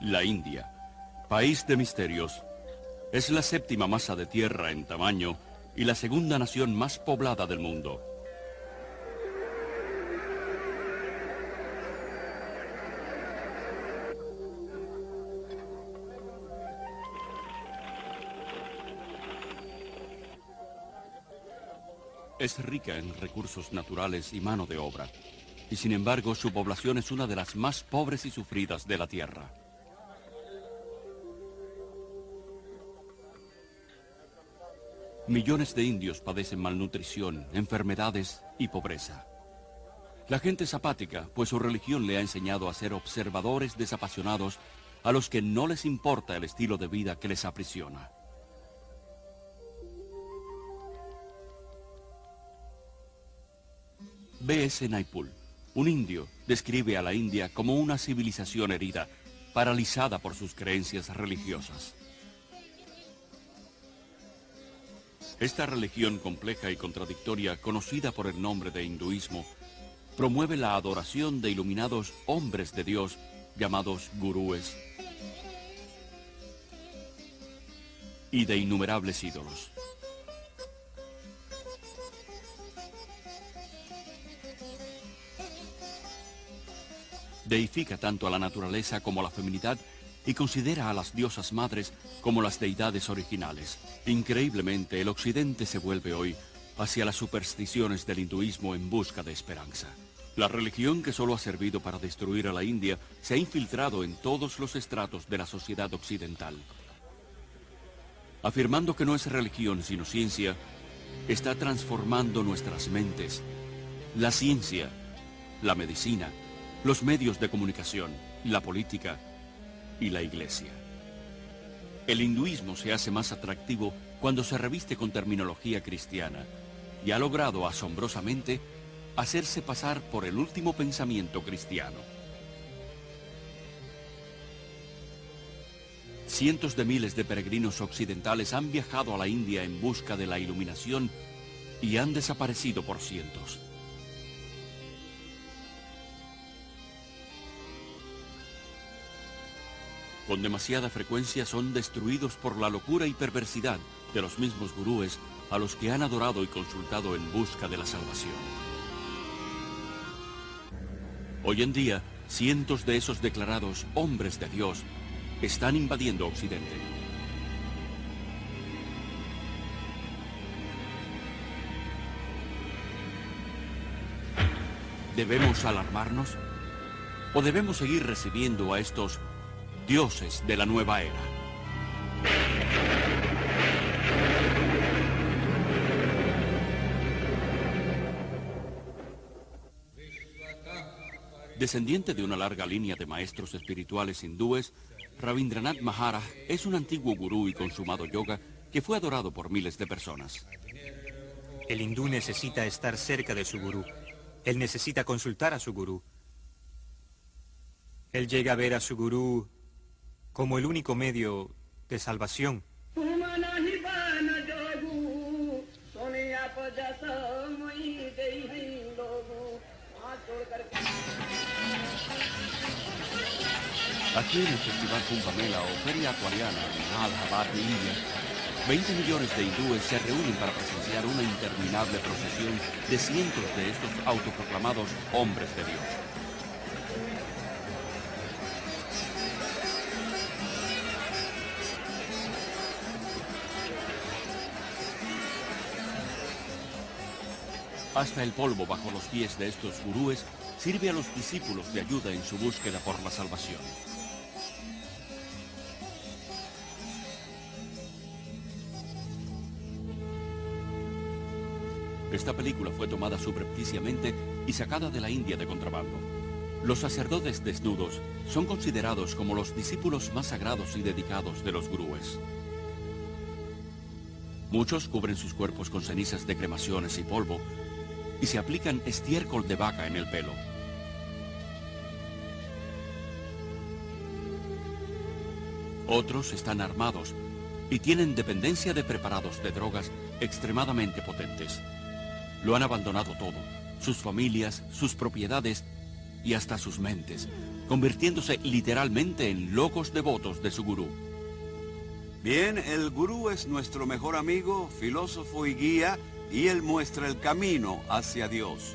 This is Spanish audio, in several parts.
La India, país de misterios, es la séptima masa de tierra en tamaño y la segunda nación más poblada del mundo. Es rica en recursos naturales y mano de obra, y sin embargo su población es una de las más pobres y sufridas de la tierra. Millones de indios padecen malnutrición, enfermedades y pobreza. La gente es apática, pues su religión le ha enseñado a ser observadores desapasionados a los que no les importa el estilo de vida que les aprisiona. B.S. Naipaul, un indio, describe a la India como una civilización herida, paralizada por sus creencias religiosas. Esta religión compleja y contradictoria, conocida por el nombre de hinduismo, promueve la adoración de iluminados hombres de Dios, llamados gurúes, y de innumerables ídolos. Deifica tanto a la naturaleza como a la feminidad y considera a las diosas madres como las deidades originales. Increíblemente, el occidente se vuelve hoy hacia las supersticiones del hinduismo en busca de esperanza. La religión que solo ha servido para destruir a la India se ha infiltrado en todos los estratos de la sociedad occidental. Afirmando que no es religión sino ciencia, está transformando nuestras mentes. La ciencia, la medicina, los medios de comunicación, la política y la iglesia. El hinduismo se hace más atractivo cuando se reviste con terminología cristiana y ha logrado asombrosamente hacerse pasar por el último pensamiento cristiano. Cientos de miles de peregrinos occidentales han viajado a la India en busca de la iluminación y han desaparecido por cientos. Con demasiada frecuencia son destruidos por la locura y perversidad de los mismos gurúes a los que han adorado y consultado en busca de la salvación. Hoy en día, cientos de esos declarados hombres de Dios están invadiendo Occidente. ¿Debemos alarmarnos? ¿O debemos seguir recibiendo a estos dioses de la nueva era? Descendiente de una larga línea de maestros espirituales hindúes, Rabindranath Maharaj es un antiguo gurú y consumado yoga que fue adorado por miles de personas. El hindú necesita estar cerca de su gurú. Él necesita consultar a su gurú. Él llega a ver a su gurú como el único medio de salvación. Aquí en el Festival Kumbh Mela o Feria Acuariana en Allahabad, India, 20 millones de hindúes se reúnen para presenciar una interminable procesión de cientos de estos autoproclamados hombres de Dios. Hasta el polvo bajo los pies de estos gurúes sirve a los discípulos de ayuda en su búsqueda por la salvación. Esta película fue tomada subrepticiamente y sacada de la India de contrabando. Los sacerdotes desnudos son considerados como los discípulos más sagrados y dedicados de los gurúes. Muchos cubren sus cuerpos con cenizas de cremaciones y polvo y se aplican estiércol de vaca en el pelo. Otros están armados y tienen dependencia de preparados de drogas extremadamente potentes. Lo han abandonado todo, sus familias, sus propiedades, y hasta sus mentes, convirtiéndose literalmente en locos devotos de su gurú. Bien, el gurú es nuestro mejor amigo, filósofo y guía, y él muestra el camino hacia Dios.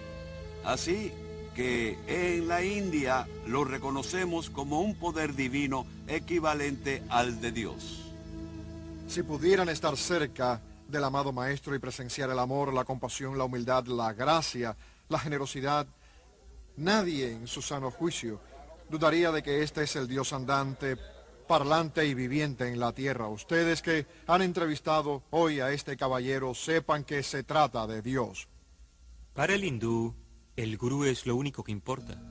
Así que en la India lo reconocemos como un poder divino equivalente al de Dios. Si pudieran estar cerca del amado Maestro y presenciar el amor, la compasión, la humildad, la gracia, la generosidad, nadie en su sano juicio dudaría de que este es el Dios andante, parlante y viviente en la tierra. Ustedes que han entrevistado hoy a este caballero sepan que se trata de Dios. Para el hindú, el gurú es lo único que importa.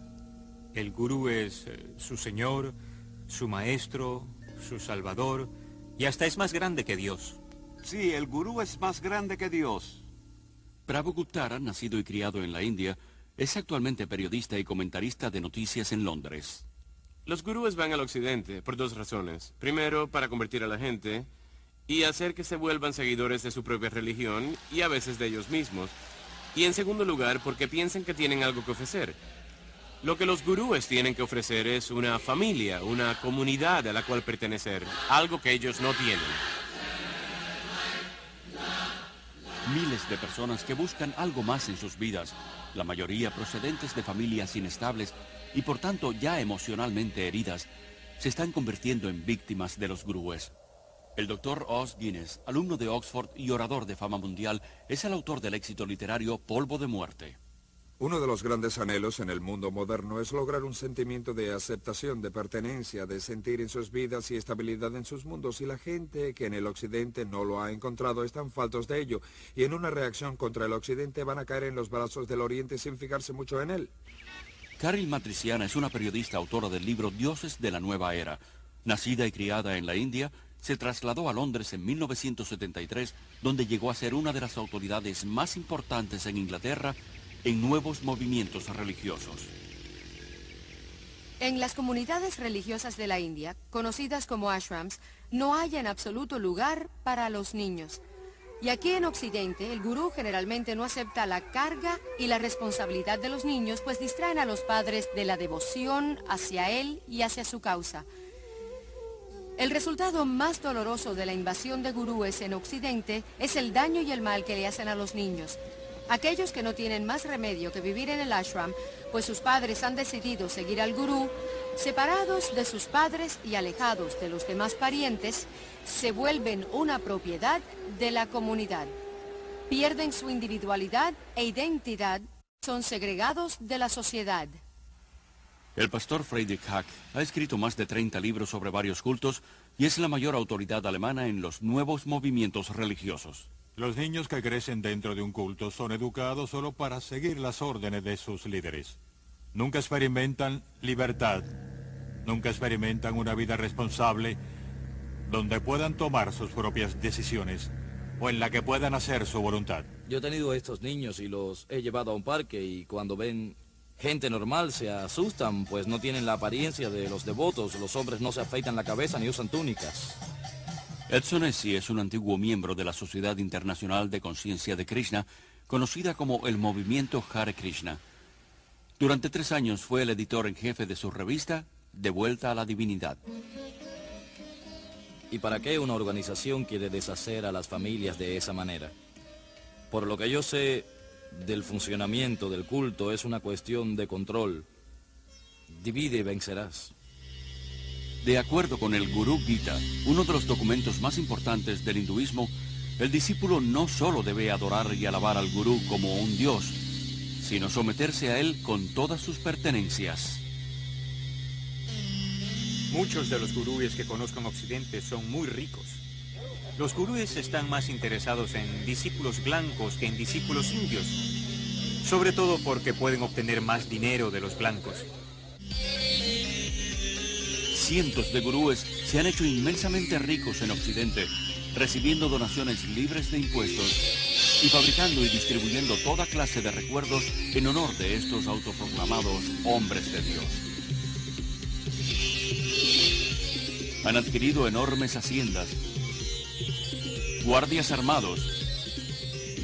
El gurú es su señor, su maestro, su salvador, y hasta es más grande que Dios. Sí, el gurú es más grande que Dios. Prabhu Guptara, nacido y criado en la India, es actualmente periodista y comentarista de noticias en Londres. Los gurúes van al occidente por dos razones. Primero, para convertir a la gente y hacer que se vuelvan seguidores de su propia religión y a veces de ellos mismos. Y en segundo lugar, porque piensan que tienen algo que ofrecer. Lo que los gurúes tienen que ofrecer es una familia, una comunidad a la cual pertenecer, algo que ellos no tienen. Miles de personas que buscan algo más en sus vidas, la mayoría procedentes de familias inestables y por tanto ya emocionalmente heridas, se están convirtiendo en víctimas de los gurúes. El Dr. Os Guinness, alumno de Oxford y orador de fama mundial, es el autor del éxito literario Polvo de Muerte. Uno de los grandes anhelos en el mundo moderno es lograr un sentimiento de aceptación, de pertenencia, de sentir en sus vidas y estabilidad en sus mundos. Y la gente que en el occidente no lo ha encontrado están faltos de ello. Y en una reacción contra el occidente van a caer en los brazos del oriente sin fijarse mucho en él. Caril Matriciana es una periodista autora del libro Dioses de la Nueva Era. Nacida y criada en la India, se trasladó a Londres en 1973, donde llegó a ser una de las autoridades más importantes en Inglaterra en nuevos movimientos religiosos. En las comunidades religiosas de la India, conocidas como ashrams, no hay en absoluto lugar para los niños. Y aquí en Occidente, el gurú generalmente no acepta la carga y la responsabilidad de los niños, pues distraen a los padres de la devoción hacia él y hacia su causa. El resultado más doloroso de la invasión de gurúes en Occidente es el daño y el mal que le hacen a los niños. Aquellos que no tienen más remedio que vivir en el ashram, pues sus padres han decidido seguir al gurú, separados de sus padres y alejados de los demás parientes, se vuelven una propiedad de la comunidad. Pierden su individualidad e identidad, son segregados de la sociedad. El pastor Friedrich Hack ha escrito más de 30 libros sobre varios cultos y es la mayor autoridad alemana en los nuevos movimientos religiosos. Los niños que crecen dentro de un culto son educados solo para seguir las órdenes de sus líderes. Nunca experimentan libertad, nunca experimentan una vida responsable donde puedan tomar sus propias decisiones o en la que puedan hacer su voluntad. Yo he tenido a estos niños y los he llevado a un parque y cuando ven gente normal se asustan, pues no tienen la apariencia de los devotos. Los hombres no se afeitan la cabeza ni usan túnicas. Edson Essi es un antiguo miembro de la Sociedad Internacional de Conciencia de Krishna, conocida como el Movimiento Hare Krishna. Durante 3 años fue el editor en jefe de su revista, De Vuelta a la Divinidad. ¿Y para qué una organización quiere deshacer a las familias de esa manera? Por lo que yo sé del funcionamiento del culto, es una cuestión de control. Divide y vencerás. De acuerdo con el Gurú Gita, uno de los documentos más importantes del hinduismo, el discípulo no solo debe adorar y alabar al gurú como un dios, sino someterse a él con todas sus pertenencias. Muchos de los gurúes que conozco en Occidente son muy ricos. Los gurúes están más interesados en discípulos blancos que en discípulos indios, sobre todo porque pueden obtener más dinero de los blancos. Cientos de gurúes se han hecho inmensamente ricos en Occidente, recibiendo donaciones libres de impuestos y fabricando y distribuyendo toda clase de recuerdos en honor de estos autoproclamados hombres de Dios. Han adquirido enormes haciendas, guardias armados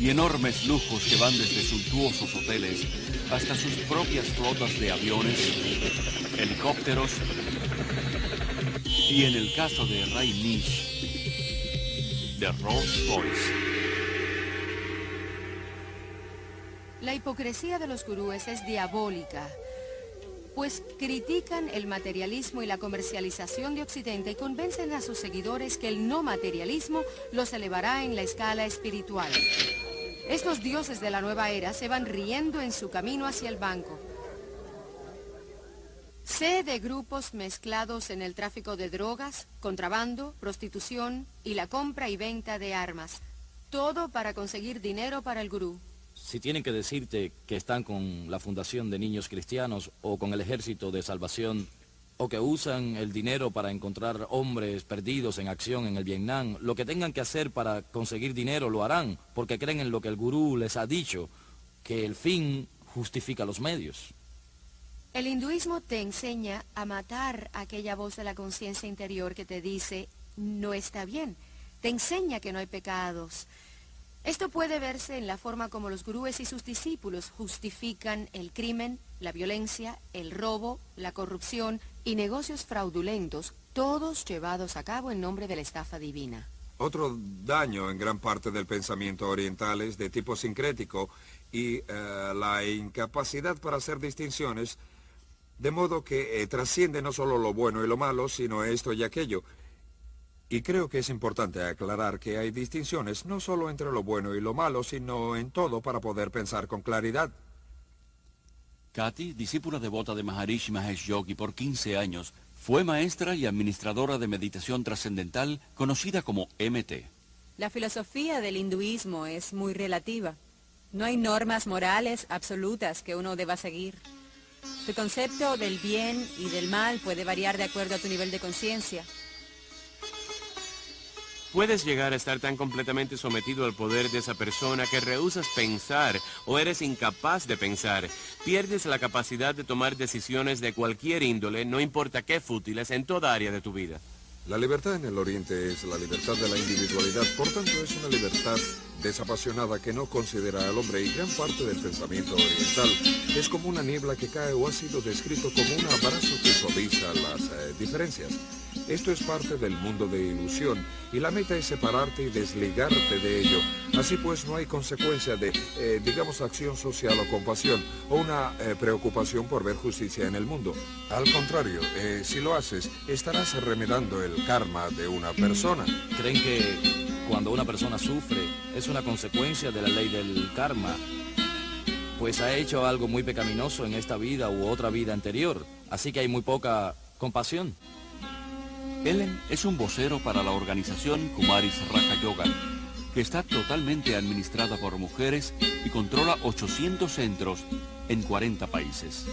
y enormes lujos que van desde suntuosos hoteles hasta sus propias flotas de aviones, helicópteros y en el caso de Ray Nish, de Rolls-Royce. La hipocresía de los gurúes es diabólica, pues critican el materialismo y la comercialización de Occidente y convencen a sus seguidores que el no materialismo los elevará en la escala espiritual. Estos dioses de la nueva era se van riendo en su camino hacia el banco. Sé de grupos mezclados en el tráfico de drogas, contrabando, prostitución y la compra y venta de armas. Todo para conseguir dinero para el gurú. Si tienen que decirte que están con la Fundación de Niños Cristianos o con el Ejército de Salvación, o que usan el dinero para encontrar hombres perdidos en acción en el Vietnam, lo que tengan que hacer para conseguir dinero lo harán, porque creen en lo que el gurú les ha dicho, que el fin justifica los medios. El hinduismo te enseña a matar aquella voz de la conciencia interior que te dice, no está bien. Te enseña que no hay pecados. Esto puede verse en la forma como los gurúes y sus discípulos justifican el crimen, la violencia, el robo, la corrupción y negocios fraudulentos, todos llevados a cabo en nombre de la estafa divina. Otro daño en gran parte del pensamiento oriental es de tipo sincrético y la incapacidad para hacer distinciones, de modo que trasciende no solo lo bueno y lo malo, sino esto y aquello. Y creo que es importante aclarar que hay distinciones no solo entre lo bueno y lo malo, sino en todo para poder pensar con claridad. Kathy, discípula devota de Maharishi Mahesh Yogi por 15 años, fue maestra y administradora de meditación trascendental conocida como MT. La filosofía del hinduismo es muy relativa. No hay normas morales absolutas que uno deba seguir. Tu concepto del bien y del mal puede variar de acuerdo a tu nivel de conciencia. Puedes llegar a estar tan completamente sometido al poder de esa persona que rehusas pensar o eres incapaz de pensar. Pierdes la capacidad de tomar decisiones de cualquier índole, no importa qué fútiles, en toda área de tu vida. La libertad en el Oriente es la libertad de la individualidad, por tanto es una libertad desapasionada que no considera al hombre, y gran parte del pensamiento oriental es como una niebla que cae o ha sido descrito como un abrazo que suaviza las diferencias. Esto es parte del mundo de ilusión y la meta es separarte y desligarte de ello. Así pues no hay consecuencia de, digamos, acción social o compasión o una preocupación por ver justicia en el mundo. Al contrario, si lo haces, estarás remedando el karma de una persona. Creen que cuando una persona sufre es una consecuencia de la ley del karma, pues ha hecho algo muy pecaminoso en esta vida u otra vida anterior, así que hay muy poca compasión. Ellen es un vocero para la organización Kumaris Raja Yoga, que está totalmente administrada por mujeres y controla 800 centros en 40 países.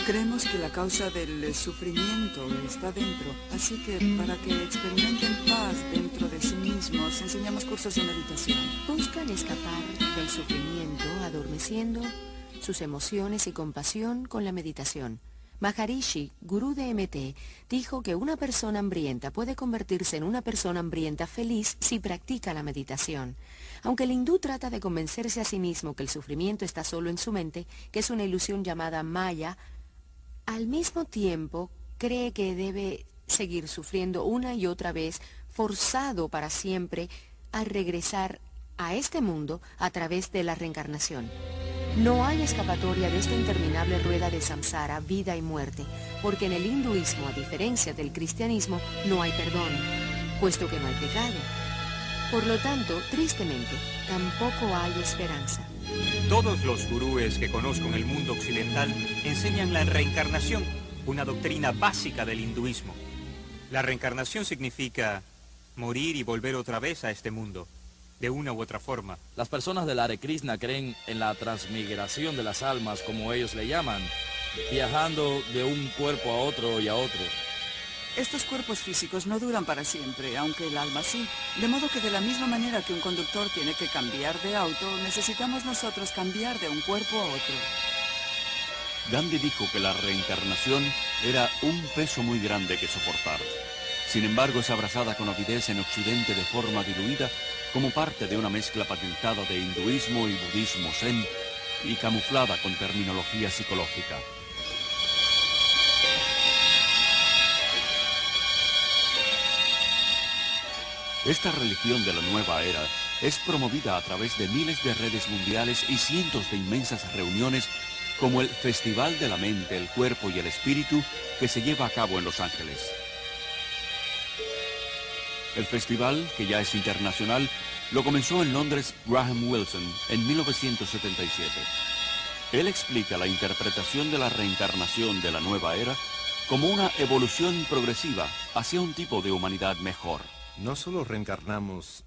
Creemos que la causa del sufrimiento está dentro, así que para que experimenten paz dentro de sí mismos, enseñamos cursos de meditación. Buscan escapar del sufrimiento adormeciendo sus emociones y compasión con la meditación. Maharishi, gurú de MT, dijo que una persona hambrienta puede convertirse en una persona hambrienta feliz si practica la meditación. Aunque el hindú trata de convencerse a sí mismo que el sufrimiento está solo en su mente, que es una ilusión llamada Maya, al mismo tiempo cree que debe seguir sufriendo una y otra vez, forzado para siempre a regresar a este mundo a través de la reencarnación. No hay escapatoria de esta interminable rueda de samsara, vida y muerte, porque en el hinduismo, a diferencia del cristianismo, no hay perdón, puesto que no hay pecado. Por lo tanto, tristemente, tampoco hay esperanza. Todos los gurúes que conozco en el mundo occidental enseñan la reencarnación, una doctrina básica del hinduismo. La reencarnación significa morir y volver otra vez a este mundo, de una u otra forma. Las personas del Hare Krishna creen en la transmigración de las almas, como ellos le llaman, viajando de un cuerpo a otro y a otro. Estos cuerpos físicos no duran para siempre, aunque el alma sí. De modo que de la misma manera que un conductor tiene que cambiar de auto, necesitamos nosotros cambiar de un cuerpo a otro. Gandhi dijo que la reencarnación era un peso muy grande que soportar. Sin embargo, es abrazada con avidez en Occidente de forma diluida como parte de una mezcla patentada de hinduismo y budismo zen y camuflada con terminología psicológica. Esta religión de la nueva era es promovida a través de miles de redes mundiales y cientos de inmensas reuniones como el Festival de la Mente, el Cuerpo y el Espíritu que se lleva a cabo en Los Ángeles. El festival, que ya es internacional, lo comenzó en Londres Graham Wilson en 1977. Él explica la interpretación de la reencarnación de la nueva era como una evolución progresiva hacia un tipo de humanidad mejor. No solo reencarnamos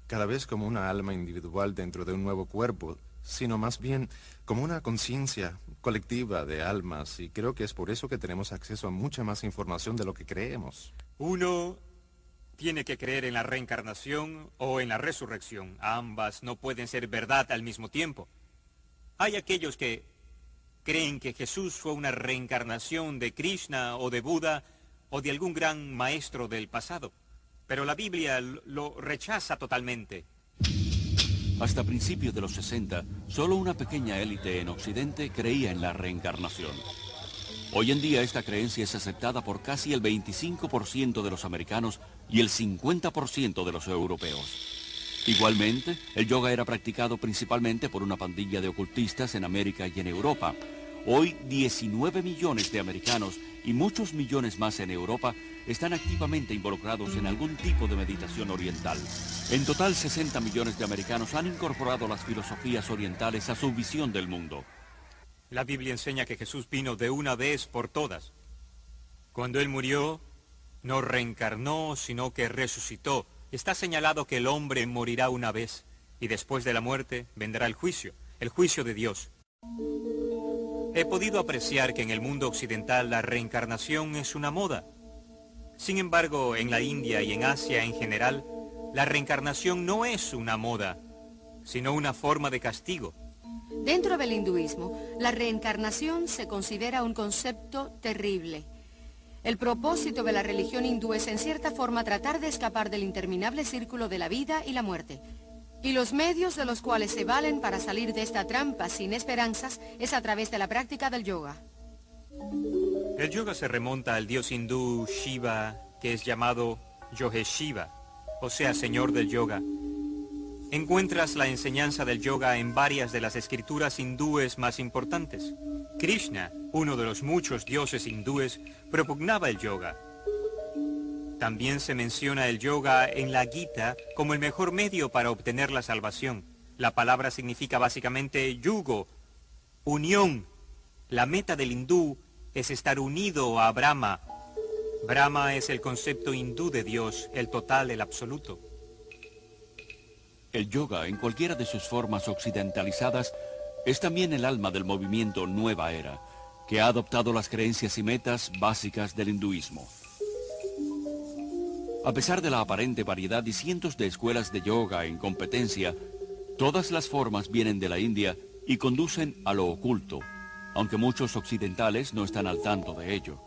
cada vez como una alma individual dentro de un nuevo cuerpo, sino más bien como una conciencia colectiva de almas, y creo que es por eso que tenemos acceso a mucha más información de lo que creemos. Uno tiene que creer en la reencarnación o en la resurrección. Ambas no pueden ser verdad al mismo tiempo. Hay aquellos que creen que Jesús fue una reencarnación de Krishna o de Buda o de algún gran maestro del pasado. Pero la Biblia lo rechaza totalmente. Hasta principios de los 60, solo una pequeña élite en Occidente creía en la reencarnación. Hoy en día esta creencia es aceptada por casi el 25% de los americanos y el 50% de los europeos. Igualmente, el yoga era practicado principalmente por una pandilla de ocultistas en América y en Europa. Hoy 19 millones de americanos y muchos millones más en Europa están activamente involucrados en algún tipo de meditación oriental. En total, 60 millones de americanos han incorporado las filosofías orientales a su visión del mundo. La Biblia enseña que Jesús vino de una vez por todas. Cuando Él murió, no reencarnó, sino que resucitó. Está señalado que el hombre morirá una vez, y después de la muerte vendrá el juicio de Dios. He podido apreciar que en el mundo occidental la reencarnación es una moda. Sin embargo, en la India y en Asia en general, la reencarnación no es una moda, sino una forma de castigo. Dentro del hinduismo, la reencarnación se considera un concepto terrible. El propósito de la religión hindú es en cierta forma tratar de escapar del interminable círculo de la vida y la muerte. Y los medios de los cuales se valen para salir de esta trampa sin esperanzas es a través de la práctica del yoga. El yoga se remonta al dios hindú Shiva, que es llamado Yogeshiva, o sea, señor del yoga. Encuentras la enseñanza del yoga en varias de las escrituras hindúes más importantes. Krishna, uno de los muchos dioses hindúes, propugnaba el yoga. También se menciona el yoga en la Gita como el mejor medio para obtener la salvación. La palabra significa básicamente yugo, unión. La meta del hindú es estar unido a Brahma. Brahma es el concepto hindú de Dios, el total, el absoluto. El yoga, en cualquiera de sus formas occidentalizadas, es también el alma del movimiento Nueva Era, que ha adoptado las creencias y metas básicas del hinduismo. A pesar de la aparente variedad y cientos de escuelas de yoga en competencia, todas las formas vienen de la India y conducen a lo oculto, aunque muchos occidentales no están al tanto de ello.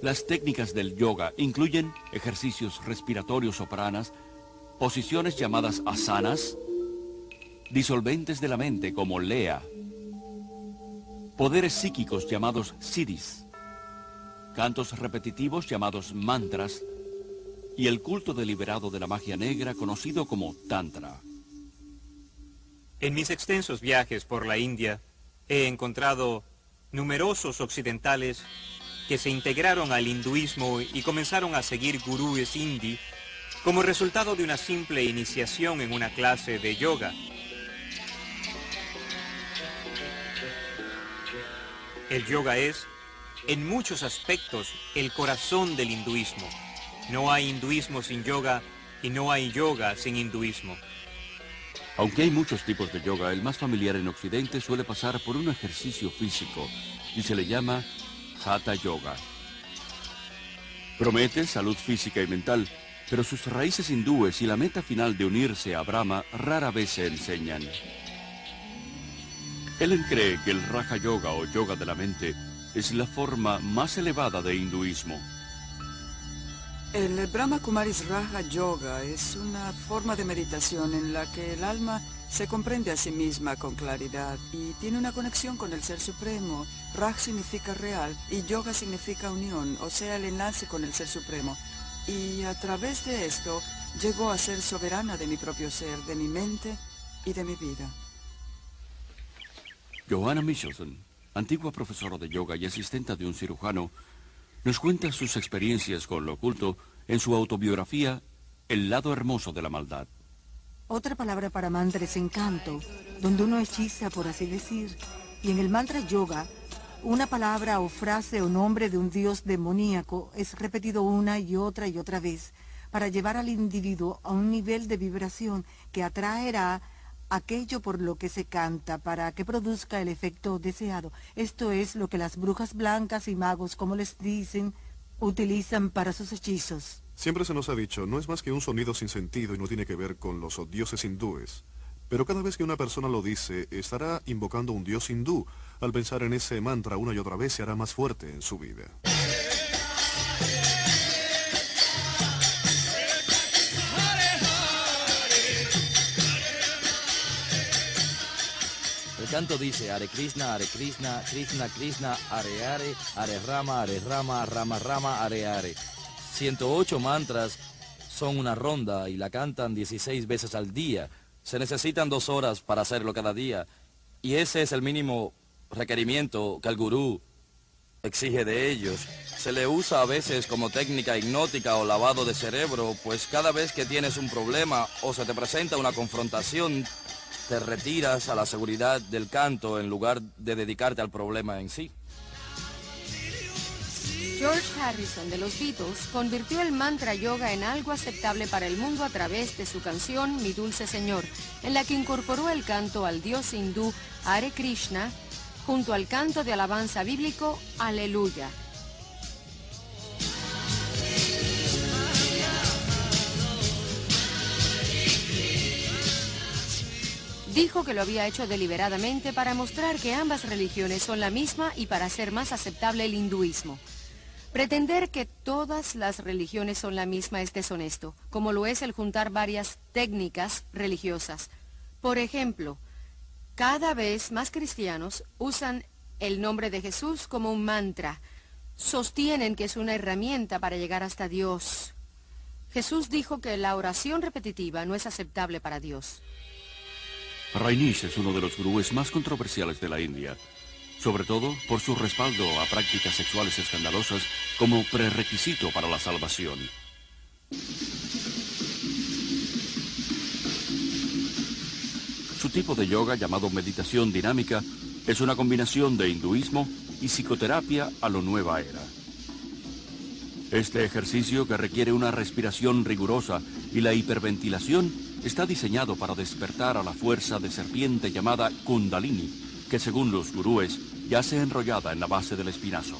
Las técnicas del yoga incluyen ejercicios respiratorios o pranas, posiciones llamadas asanas, disolventes de la mente como lea, poderes psíquicos llamados siddhis, cantos repetitivos llamados mantras y el culto deliberado de la magia negra conocido como tantra. En mis extensos viajes por la India he encontrado numerosos occidentales que se integraron al hinduismo y comenzaron a seguir gurúes hindi como resultado de una simple iniciación en una clase de yoga. El yoga es, en muchos aspectos, el corazón del hinduismo. No hay hinduismo sin yoga y no hay yoga sin hinduismo. Aunque hay muchos tipos de yoga, el más familiar en Occidente suele pasar por un ejercicio físico y se le llama Hatha Yoga. Promete salud física y mental, pero sus raíces hindúes y la meta final de unirse a Brahma rara vez se enseñan. Ellen cree que el Raja Yoga o yoga de la mente es la forma más elevada de hinduismo. El Brahma Kumaris Raja Yoga es una forma de meditación en la que el alma se comprende a sí misma con claridad y tiene una conexión con el Ser Supremo. Raj significa real y yoga significa unión, o sea, el enlace con el Ser Supremo. Y a través de esto llego a ser soberana de mi propio ser, de mi mente y de mi vida. Johanna Michelson, antigua profesora de yoga y asistente de un cirujano, nos cuenta sus experiencias con lo oculto en su autobiografía El lado hermoso de la maldad. Otra palabra para mantra es encanto, donde uno hechiza, por así decir. Y en el mantra yoga, una palabra o frase o nombre de un dios demoníaco es repetido una y otra vez para llevar al individuo a un nivel de vibración que atraerá aquello por lo que se canta para que produzca el efecto deseado. Esto es lo que las brujas blancas y magos, como les dicen, utilizan para sus hechizos. Siempre se nos ha dicho, no es más que un sonido sin sentido y no tiene que ver con los dioses hindúes. Pero cada vez que una persona lo dice, estará invocando un dios hindú. Al pensar en ese mantra una y otra vez, se hará más fuerte en su vida. El canto dice, Hare Krishna, Krishna Krishna, Hare Hare, Hare Rama, Rama Rama, Hare Hare. 108 mantras son una ronda y la cantan 16 veces al día. Se necesitan 2 horas para hacerlo cada día. Y ese es el mínimo requerimiento que el gurú exige de ellos. Se le usa a veces como técnica hipnótica o lavado de cerebro, pues cada vez que tienes un problema o se te presenta una confrontación, te retiras a la seguridad del canto en lugar de dedicarte al problema en sí. George Harrison de los Beatles convirtió el mantra yoga en algo aceptable para el mundo a través de su canción Mi Dulce Señor, en la que incorporó el canto al dios hindú Hare Krishna junto al canto de alabanza bíblico Aleluya. Dijo que lo había hecho deliberadamente para mostrar que ambas religiones son la misma y para hacer más aceptable el hinduismo. Pretender que todas las religiones son la misma es deshonesto, como lo es el juntar varias técnicas religiosas. Por ejemplo, cada vez más cristianos usan el nombre de Jesús como un mantra. Sostienen que es una herramienta para llegar hasta Dios. Jesús dijo que la oración repetitiva no es aceptable para Dios. Rajneesh es uno de los gurúes más controversiales de la India, sobre todo por su respaldo a prácticas sexuales escandalosas como prerequisito para la salvación. Su tipo de yoga, llamado meditación dinámica, es una combinación de hinduismo y psicoterapia a lo nueva era. Este ejercicio, que requiere una respiración rigurosa y la hiperventilación, está diseñado para despertar a la fuerza de serpiente llamada Kundalini, que según los gurúes yace enrollada en la base del espinazo.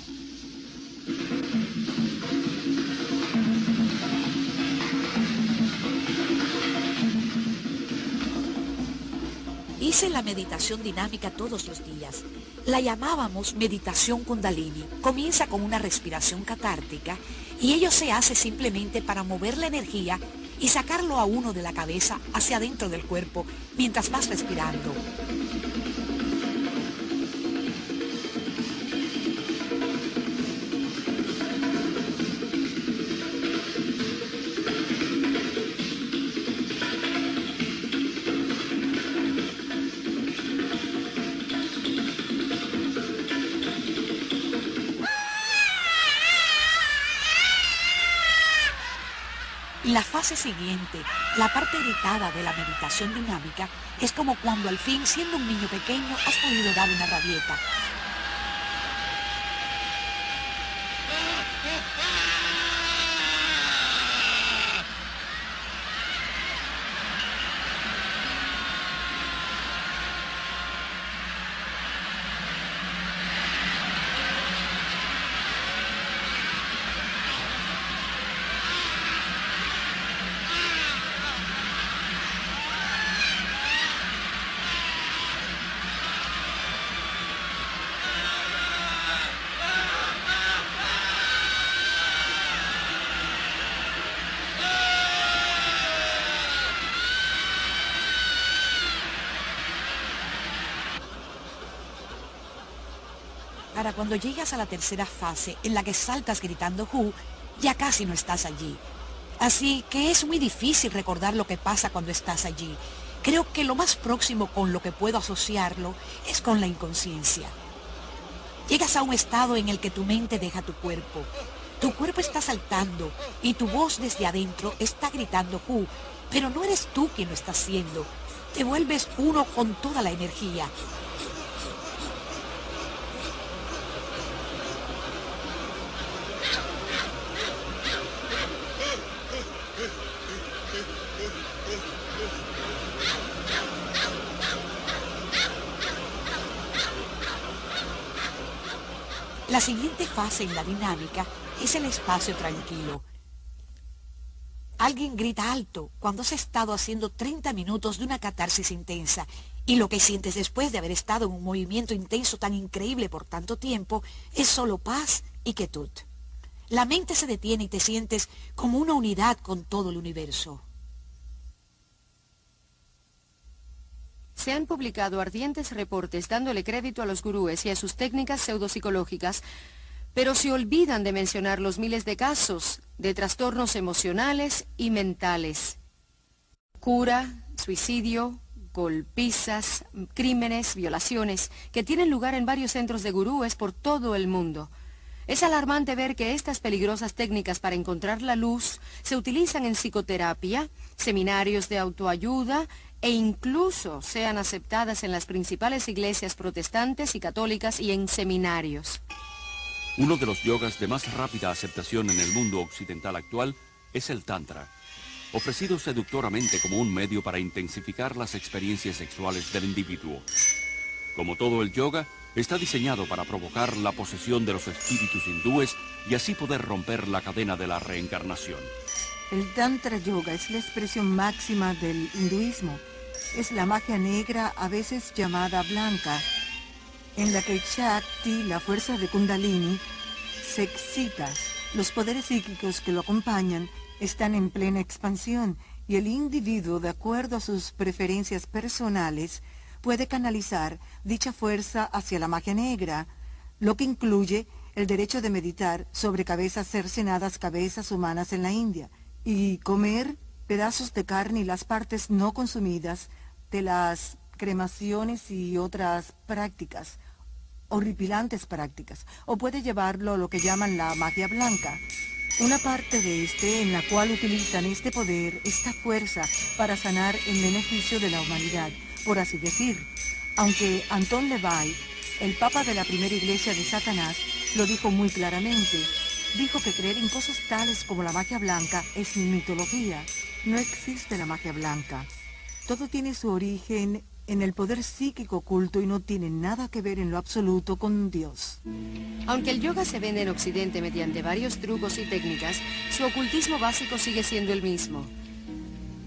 Hice la meditación dinámica todos los días. La llamábamos meditación Kundalini. Comienza con una respiración catártica y ello se hace simplemente para mover la energía y sacarlo a uno de la cabeza hacia adentro del cuerpo mientras vas respirando. La fase siguiente, la parte gritada de la meditación dinámica, es como cuando al fin, siendo un niño pequeño, has podido dar una rabieta. para cuando llegas a la tercera fase, en la que saltas gritando Hu, ya casi no estás allí. Así que es muy difícil recordar lo que pasa cuando estás allí. Creo que lo más próximo con lo que puedo asociarlo es con la inconsciencia. Llegas a un estado en el que tu mente deja tu cuerpo. Tu cuerpo está saltando y tu voz desde adentro está gritando Hu, pero no eres tú quien lo está haciendo. Te vuelves uno con toda la energía. La siguiente fase en la dinámica es el espacio tranquilo. Alguien grita alto cuando has estado haciendo 30 minutos de una catarsis intensa y lo que sientes después de haber estado en un movimiento intenso tan increíble por tanto tiempo es solo paz y quietud. La mente se detiene y te sientes como una unidad con todo el universo. Se han publicado ardientes reportes dándole crédito a los gurúes y a sus técnicas pseudopsicológicas, pero se olvidan de mencionar los miles de casos de trastornos emocionales y mentales. Cura, suicidio, golpizas, crímenes, violaciones, que tienen lugar en varios centros de gurúes por todo el mundo. Es alarmante ver que estas peligrosas técnicas para encontrar la luz se utilizan en psicoterapia, seminarios de autoayuda e incluso sean aceptadas en las principales iglesias protestantes y católicas y en seminarios. Uno de los yogas de más rápida aceptación en el mundo occidental actual es el Tantra, ofrecido seductoramente como un medio para intensificar las experiencias sexuales del individuo. Como todo el yoga, está diseñado para provocar la posesión de los espíritus hindúes y así poder romper la cadena de la reencarnación. El Tantra Yoga es la expresión máxima del hinduismo. Es la magia negra, a veces llamada blanca, en la que el Shakti, la fuerza de Kundalini, se excita. Los poderes psíquicos que lo acompañan están en plena expansión y el individuo, de acuerdo a sus preferencias personales, puede canalizar dicha fuerza hacia la magia negra, lo que incluye el derecho de meditar sobre cabezas cercenadas, cabezas humanas en la India, y comer pedazos de carne y las partes no consumidas de las cremaciones y otras prácticas, horripilantes prácticas, o puede llevarlo a lo que llaman la magia blanca, una parte de en la cual utilizan este poder, esta fuerza, para sanar en beneficio de la humanidad, por así decir. Aunque Anton LaVey, el papa de la primera iglesia de Satanás, lo dijo muy claramente. Dijo que creer en cosas tales como la magia blanca es mitología. No existe la magia blanca. Todo tiene su origen en el poder psíquico oculto y no tiene nada que ver en lo absoluto con Dios. Aunque el yoga se vende en Occidente mediante varios trucos y técnicas, su ocultismo básico sigue siendo el mismo.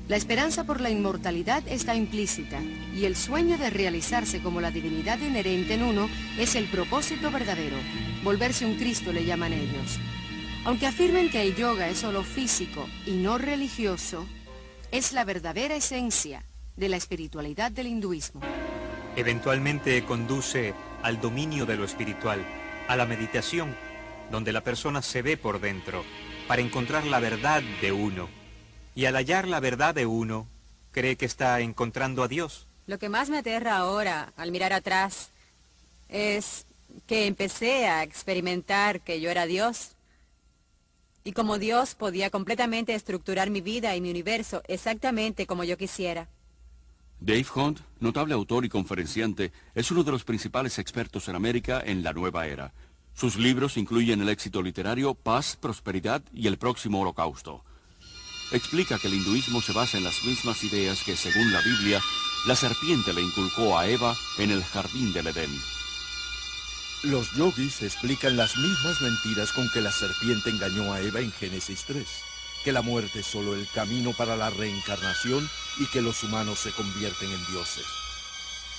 La esperanza por la inmortalidad está implícita, y el sueño de realizarse como la divinidad inherente en uno es el propósito verdadero. Volverse un Cristo le llaman ellos. Aunque afirmen que el yoga es solo físico y no religioso, es la verdadera esencia de la espiritualidad del hinduismo. Eventualmente conduce al dominio de lo espiritual, a la meditación, donde la persona se ve por dentro para encontrar la verdad de uno. Y al hallar la verdad de uno, cree que está encontrando a Dios. Lo que más me aterra ahora, al mirar atrás, es que empecé a experimentar que yo era Dios. Y como Dios podía completamente estructurar mi vida y mi universo exactamente como yo quisiera. Dave Hunt, notable autor y conferenciante, es uno de los principales expertos en América en la nueva era. Sus libros incluyen el éxito literario Paz, Prosperidad y El Próximo Holocausto. Explica que el hinduismo se basa en las mismas ideas que, según la Biblia, la serpiente le inculcó a Eva en el jardín del Edén. Los yogis explican las mismas mentiras con que la serpiente engañó a Eva en Génesis 3. Que la muerte es solo el camino para la reencarnación y que los humanos se convierten en dioses.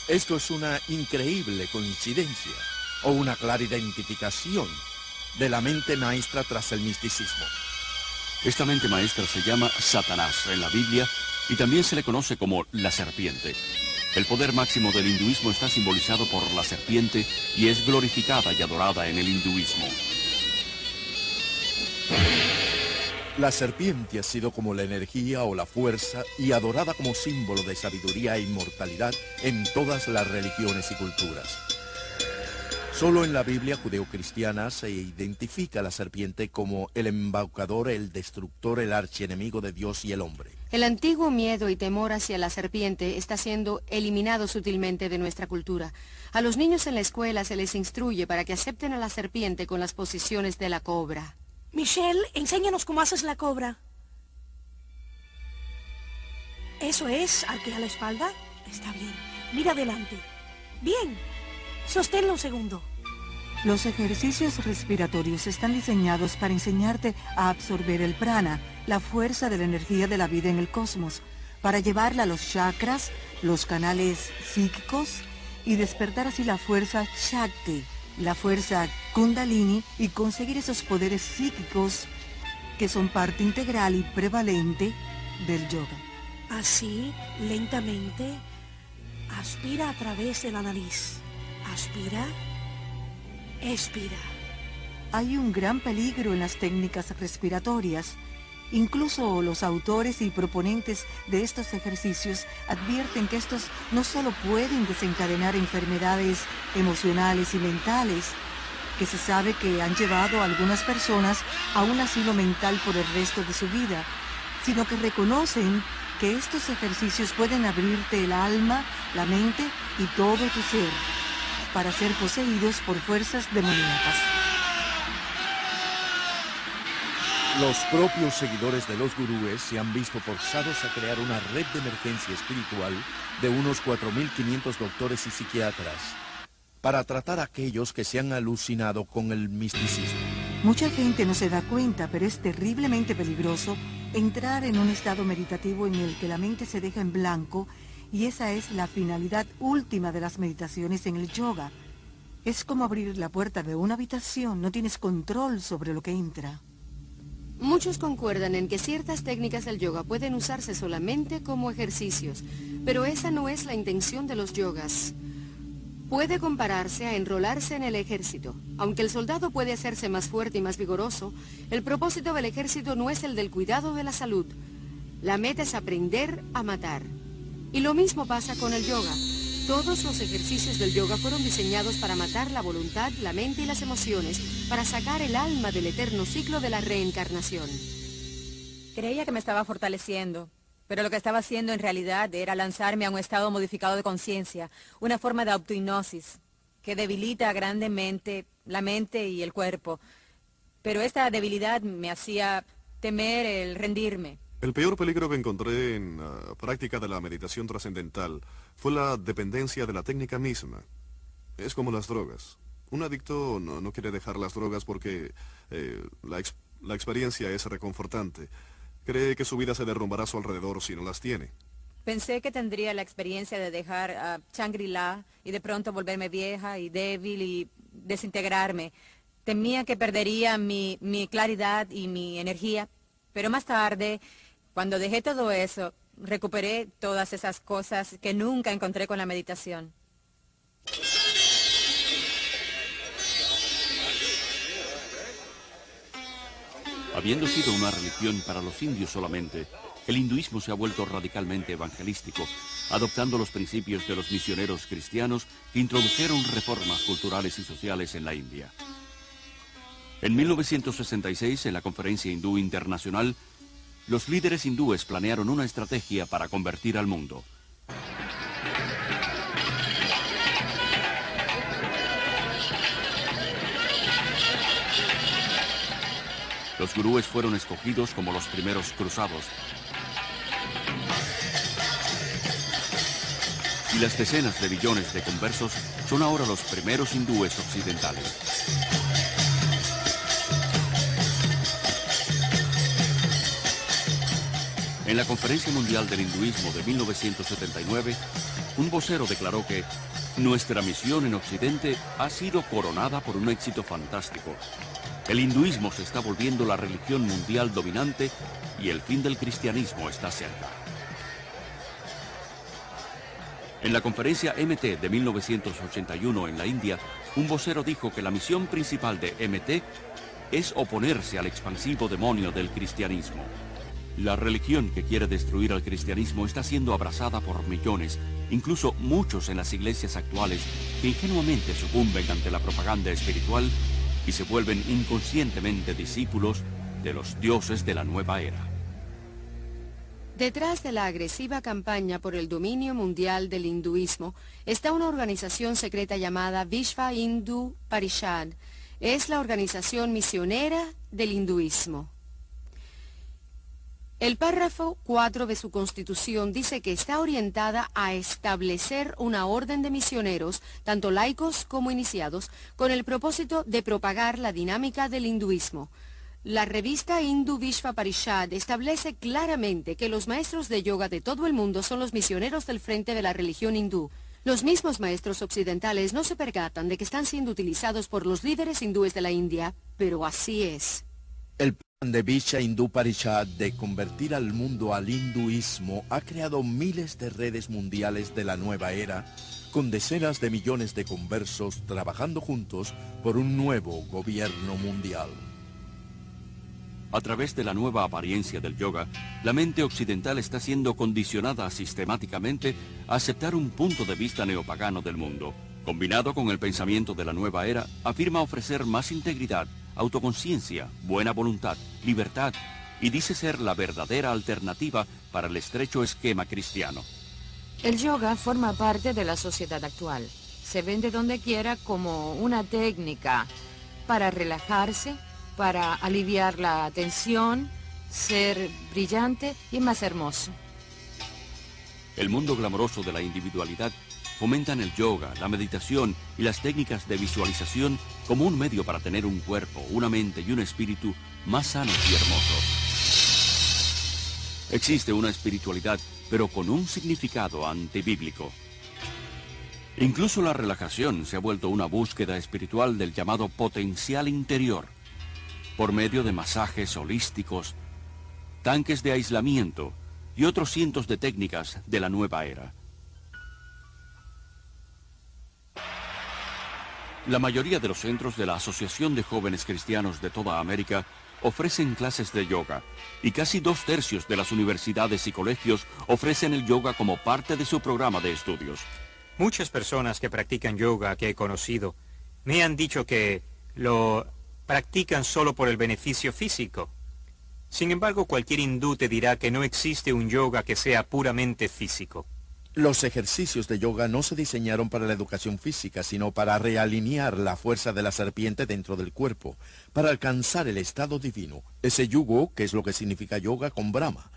Esto es una increíble coincidencia o una clara identificación de la mente maestra tras el misticismo. Esta mente maestra se llama Satanás en la Biblia y también se le conoce como la serpiente. El poder máximo del hinduismo está simbolizado por la serpiente y es glorificada y adorada en el hinduismo. La serpiente ha sido como la energía o la fuerza y adorada como símbolo de sabiduría e inmortalidad en todas las religiones y culturas. Solo en la Biblia judeocristiana se identifica a la serpiente como el embaucador, el destructor, el archienemigo de Dios y el hombre. El antiguo miedo y temor hacia la serpiente está siendo eliminado sutilmente de nuestra cultura. A los niños en la escuela se les instruye para que acepten a la serpiente con las posiciones de la cobra. Michelle, enséñanos cómo haces la cobra. Eso es, arquea la espalda. Está bien. Mira adelante. Bien. Sosténlo un segundo. Los ejercicios respiratorios están diseñados para enseñarte a absorber el prana, la fuerza de la energía de la vida en el cosmos, para llevarla a los chakras, los canales psíquicos, y despertar así la fuerza Shakti, la fuerza Kundalini, y conseguir esos poderes psíquicos que son parte integral y prevalente del yoga. Así, lentamente, aspira a través de la nariz. Aspira, expira. Hay un gran peligro en las técnicas respiratorias. Incluso los autores y proponentes de estos ejercicios advierten que estos no solo pueden desencadenar enfermedades emocionales y mentales, que se sabe que han llevado a algunas personas a un asilo mental por el resto de su vida, sino que reconocen que estos ejercicios pueden abrirte el alma, la mente y todo tu ser, para ser poseídos por fuerzas demoníacas. Los propios seguidores de los gurúes se han visto forzados a crear una red de emergencia espiritual de unos 4.500 doctores y psiquiatras para tratar a aquellos que se han alucinado con el misticismo. Mucha gente no se da cuenta, pero es terriblemente peligroso entrar en un estado meditativo en el que la mente se deja en blanco, y esa es la finalidad última de las meditaciones en el yoga. Es como abrir la puerta de una habitación, no tienes control sobre lo que entra. Muchos concuerdan en que ciertas técnicas del yoga pueden usarse solamente como ejercicios, pero esa no es la intención de los yogas. Puede compararse a enrolarse en el ejército. Aunque el soldado puede hacerse más fuerte y más vigoroso, el propósito del ejército no es el del cuidado de la salud. La meta es aprender a matar. Y lo mismo pasa con el yoga. Todos los ejercicios del yoga fueron diseñados para matar la voluntad, la mente y las emociones, para sacar el alma del eterno ciclo de la reencarnación. Creía que me estaba fortaleciendo, pero lo que estaba haciendo en realidad era lanzarme a un estado modificado de conciencia, una forma de autohipnosis que debilita grandemente la mente y el cuerpo. Pero esta debilidad me hacía temer el rendirme. El peor peligro que encontré en la práctica de la meditación trascendental fue la dependencia de la técnica misma. Es como las drogas. Un adicto no quiere dejar las drogas porque la experiencia es reconfortante. Cree que su vida se derrumbará a su alrededor si no las tiene. Pensé que tendría la experiencia de dejar Shangri-La y de pronto volverme vieja y débil y desintegrarme. Temía que perdería mi claridad y mi energía, pero más tarde, cuando dejé todo eso, recuperé todas esas cosas que nunca encontré con la meditación. Habiendo sido una religión para los indios solamente, el hinduismo se ha vuelto radicalmente evangelístico, adoptando los principios de los misioneros cristianos que introdujeron reformas culturales y sociales en la India. En 1966, en la Conferencia Hindú Internacional, los líderes hindúes planearon una estrategia para convertir al mundo. Los gurúes fueron escogidos como los primeros cruzados. Y las decenas de billones de conversos son ahora los primeros hindúes occidentales. En la Conferencia Mundial del Hinduismo de 1979, un vocero declaró que nuestra misión en Occidente ha sido coronada por un éxito fantástico. El hinduismo se está volviendo la religión mundial dominante y el fin del cristianismo está cerca. En la conferencia MT de 1981 en la India, un vocero dijo que la misión principal de MT es oponerse al expansivo demonio del cristianismo. La religión que quiere destruir al cristianismo está siendo abrazada por millones, incluso muchos en las iglesias actuales, que ingenuamente sucumben ante la propaganda espiritual y se vuelven inconscientemente discípulos de los dioses de la nueva era. Detrás de la agresiva campaña por el dominio mundial del hinduismo está una organización secreta llamada Vishva Hindu Parishad. Es la organización misionera del hinduismo. El párrafo 4 de su constitución dice que está orientada a establecer una orden de misioneros, tanto laicos como iniciados, con el propósito de propagar la dinámica del hinduismo. La revista Hindu Vishva Parishad establece claramente que los maestros de yoga de todo el mundo son los misioneros del frente de la religión hindú. Los mismos maestros occidentales no se percatan de que están siendo utilizados por los líderes hindúes de la India, pero así es. El plan de Vishva Hindu Parishad de convertir al mundo al hinduismo ha creado miles de redes mundiales de la nueva era, con decenas de millones de conversos trabajando juntos por un nuevo gobierno mundial. A través de la nueva apariencia del yoga, la mente occidental está siendo condicionada sistemáticamente a aceptar un punto de vista neopagano del mundo. Combinado con el pensamiento de la nueva era, afirma ofrecer más integridad, autoconciencia, buena voluntad, libertad, y dice ser la verdadera alternativa para el estrecho esquema cristiano. El yoga forma parte de la sociedad actual. Se vende donde quiera como una técnica para relajarse, para aliviar la tensión, ser brillante y más hermoso. El mundo glamoroso de la individualidad fomentan el yoga, la meditación y las técnicas de visualización como un medio para tener un cuerpo, una mente y un espíritu más sanos y hermosos. Existe una espiritualidad, pero con un significado antibíblico. Incluso la relajación se ha vuelto una búsqueda espiritual del llamado potencial interior, por medio de masajes holísticos, tanques de aislamiento y otros cientos de técnicas de la nueva era. La mayoría de los centros de la Asociación de Jóvenes Cristianos de toda América ofrecen clases de yoga, y casi 2/3 de las universidades y colegios ofrecen el yoga como parte de su programa de estudios. Muchas personas que practican yoga que he conocido me han dicho que lo practican solo por el beneficio físico. Sin embargo, cualquier hindú te dirá que no existe un yoga que sea puramente físico. Los ejercicios de yoga no se diseñaron para la educación física, sino para realinear la fuerza de la serpiente dentro del cuerpo, para alcanzar el estado divino, ese yugo, que es lo que significa yoga, con Brahma.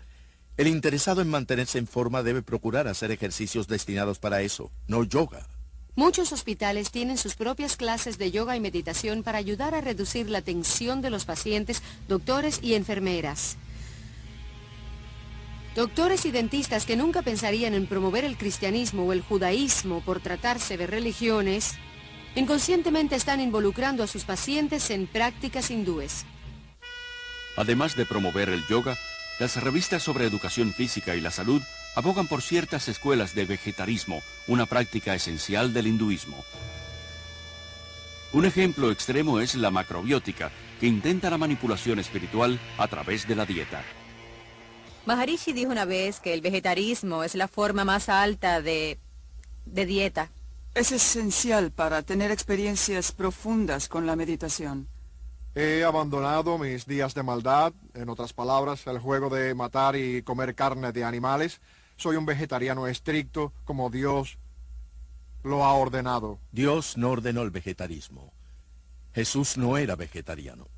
El interesado en mantenerse en forma debe procurar hacer ejercicios destinados para eso, no yoga. Muchos hospitales tienen sus propias clases de yoga y meditación para ayudar a reducir la tensión de los pacientes, doctores y enfermeras. Doctores y dentistas que nunca pensarían en promover el cristianismo o el judaísmo por tratarse de religiones, inconscientemente están involucrando a sus pacientes en prácticas hindúes. Además de promover el yoga, las revistas sobre educación física y la salud abogan por ciertas escuelas de vegetarismo, una práctica esencial del hinduismo. Un ejemplo extremo es la macrobiótica, que intenta la manipulación espiritual a través de la dieta. Maharishi dijo una vez que el vegetarismo es la forma más alta de dieta. Es esencial para tener experiencias profundas con la meditación. He abandonado mis días de maldad, en otras palabras, el juego de matar y comer carne de animales. Soy un vegetariano estricto, como Dios lo ha ordenado. Dios no ordenó el vegetarismo. Jesús no era vegetariano.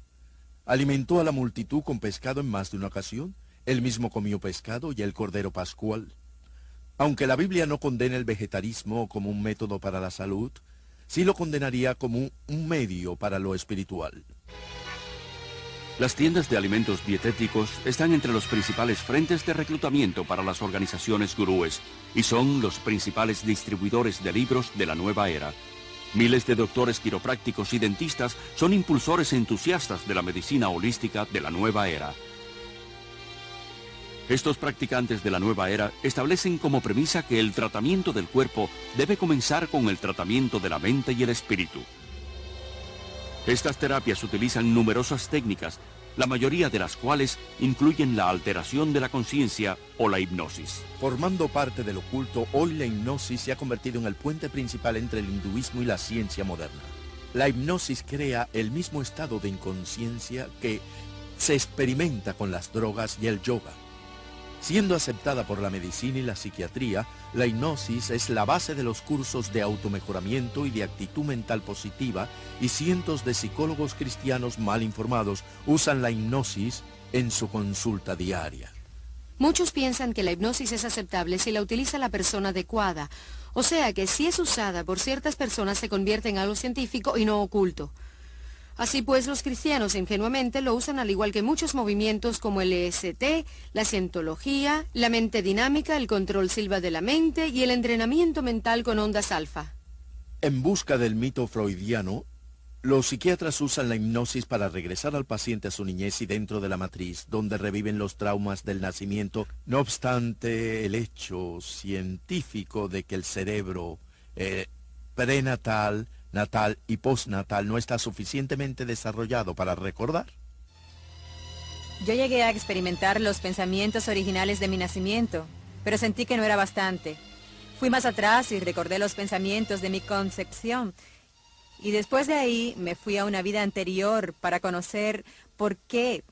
Alimentó a la multitud con pescado en más de una ocasión. Él mismo comió pescado y el cordero pascual. Aunque la Biblia no condena el vegetarismo como un método para la salud, sí lo condenaría como un medio para lo espiritual. Las tiendas de alimentos dietéticos están entre los principales frentes de reclutamiento para las organizaciones gurúes y son los principales distribuidores de libros de la nueva era. Miles de doctores quiroprácticos y dentistas son impulsores entusiastas de la medicina holística de la nueva era. Estos practicantes de la nueva era establecen como premisa que el tratamiento del cuerpo debe comenzar con el tratamiento de la mente y el espíritu. Estas terapias utilizan numerosas técnicas, la mayoría de las cuales incluyen la alteración de la conciencia o la hipnosis. Formando parte del oculto, hoy la hipnosis se ha convertido en el puente principal entre el hinduismo y la ciencia moderna. La hipnosis crea el mismo estado de inconsciencia que se experimenta con las drogas y el yoga. Siendo aceptada por la medicina y la psiquiatría, la hipnosis es la base de los cursos de automejoramiento y de actitud mental positiva, y cientos de psicólogos cristianos mal informados usan la hipnosis en su consulta diaria. Muchos piensan que la hipnosis es aceptable si la utiliza la persona adecuada, o sea que si es usada por ciertas personas se convierte en algo científico y no oculto. Así pues, los cristianos ingenuamente lo usan al igual que muchos movimientos como el EST, la cientología, la mente dinámica, el control silva de la mente y el entrenamiento mental con ondas alfa. En busca del mito freudiano, los psiquiatras usan la hipnosis para regresar al paciente a su niñez y dentro de la matriz, donde reviven los traumas del nacimiento. No obstante, el hecho científico de que el cerebro prenatal, natal y postnatal no está suficientemente desarrollado para recordar. Yo llegué a experimentar los pensamientos originales de mi nacimiento, pero sentí que no era bastante. Fui más atrás y recordé los pensamientos de mi concepción. Y después de ahí me fui a una vida anterior para conocer por qué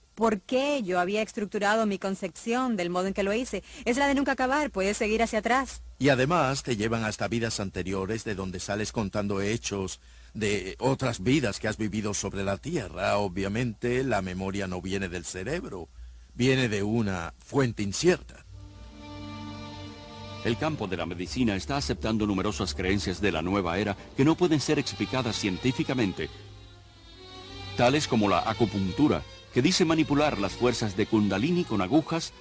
yo había estructurado mi concepción del modo en que lo hice. Es la de nunca acabar, puedes seguir hacia atrás. Y además te llevan hasta vidas anteriores de donde sales contando hechos de otras vidas que has vivido sobre la Tierra. Obviamente la memoria no viene del cerebro, viene de una fuente incierta. El campo de la medicina está aceptando numerosas creencias de la nueva era que no pueden ser explicadas científicamente, tales como la acupuntura, que dice manipular las fuerzas de Kundalini con agujas,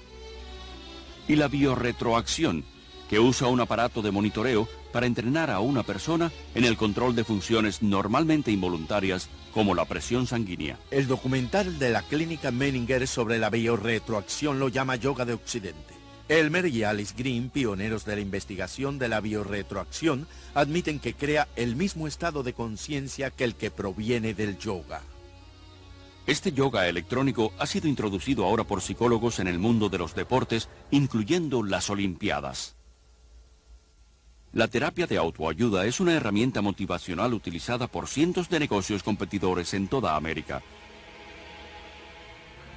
y la biorretroacción, que usa un aparato de monitoreo para entrenar a una persona en el control de funciones normalmente involuntarias, como la presión sanguínea. El documental de la clínica Menninger sobre la biorretroacción lo llama yoga de Occidente. Elmer y Alice Green, pioneros de la investigación de la biorretroacción, admiten que crea el mismo estado de conciencia que el que proviene del yoga. Este yoga electrónico ha sido introducido ahora por psicólogos en el mundo de los deportes, incluyendo las Olimpiadas. La terapia de autoayuda es una herramienta motivacional utilizada por cientos de negocios competidores en toda América.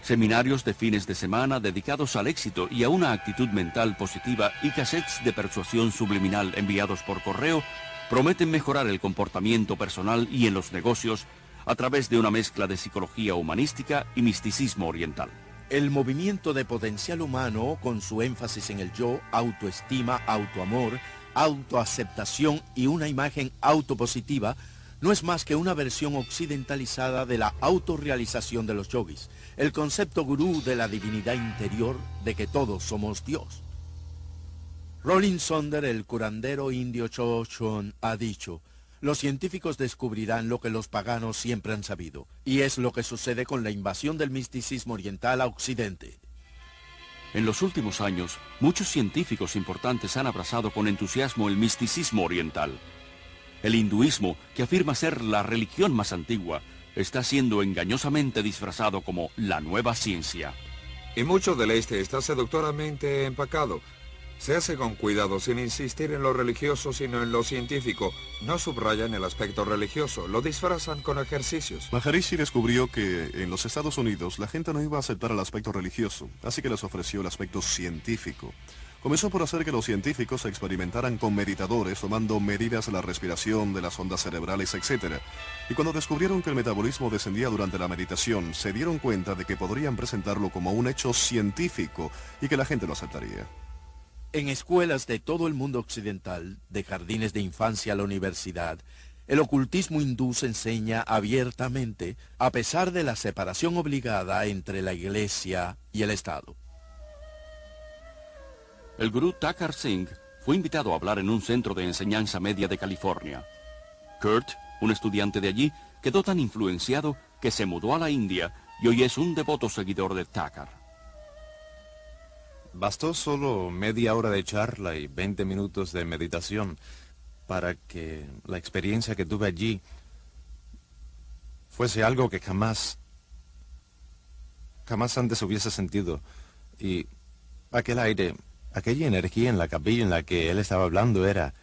Seminarios de fines de semana dedicados al éxito y a una actitud mental positiva y cassettes de persuasión subliminal enviados por correo prometen mejorar el comportamiento personal y en los negocios a través de una mezcla de psicología humanística y misticismo oriental. El movimiento de potencial humano, con su énfasis en el yo, autoestima, autoamor, autoaceptación y una imagen autopositiva, no es más que una versión occidentalizada de la autorrealización de los yogis, el concepto gurú de la divinidad interior de que todos somos Dios. Rolling Sonder, el curandero indio Chochon, ha dicho: los científicos descubrirán lo que los paganos siempre han sabido, y es lo que sucede con la invasión del misticismo oriental a Occidente. En los últimos años, muchos científicos importantes han abrazado con entusiasmo el misticismo oriental. El hinduismo, que afirma ser la religión más antigua, está siendo engañosamente disfrazado como la nueva ciencia. Y mucho del este está seductoramente empacado. Se hace con cuidado, sin insistir en lo religioso, sino en lo científico. No subrayan el aspecto religioso, lo disfrazan con ejercicios. Maharishi descubrió que en los Estados Unidos la gente no iba a aceptar el aspecto religioso, así que les ofreció el aspecto científico. Comenzó por hacer que los científicos experimentaran con meditadores, tomando medidas de la respiración, de las ondas cerebrales, etc. Y cuando descubrieron que el metabolismo descendía durante la meditación, se dieron cuenta de que podrían presentarlo como un hecho científico y que la gente lo aceptaría. En escuelas de todo el mundo occidental, de jardines de infancia a la universidad, el ocultismo hindú se enseña abiertamente, a pesar de la separación obligada entre la Iglesia y el Estado. El gurú Thakur Singh fue invitado a hablar en un centro de enseñanza media de California. Kurt, un estudiante de allí, quedó tan influenciado que se mudó a la India y hoy es un devoto seguidor de Thakur. Bastó solo media hora de charla y 20 minutos de meditación para que la experiencia que tuve allí fuese algo que jamás antes hubiese sentido. Y aquel aire, aquella energía en la capilla en la que él estaba hablando era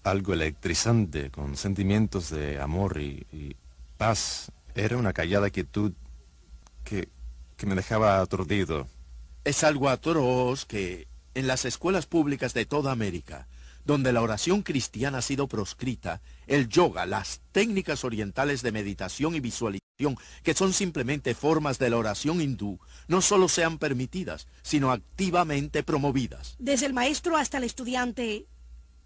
algo electrizante, con sentimientos de amor y paz. Era una callada quietud que me dejaba aturdido. Es algo atroz que en las escuelas públicas de toda América, donde la oración cristiana ha sido proscrita, el yoga, las técnicas orientales de meditación y visualización, que son simplemente formas de la oración hindú, no solo sean permitidas, sino activamente promovidas. Desde el maestro hasta el estudiante,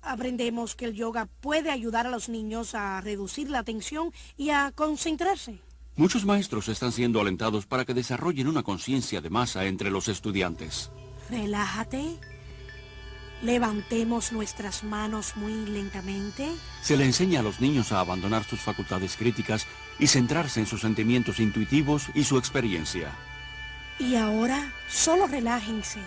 aprendemos que el yoga puede ayudar a los niños a reducir la tensión y a concentrarse. Muchos maestros están siendo alentados para que desarrollen una conciencia de masa entre los estudiantes. Relájate. Levantemos nuestras manos muy lentamente. Se le enseña a los niños a abandonar sus facultades críticas y centrarse en sus sentimientos intuitivos y su experiencia. Y ahora, solo relájense.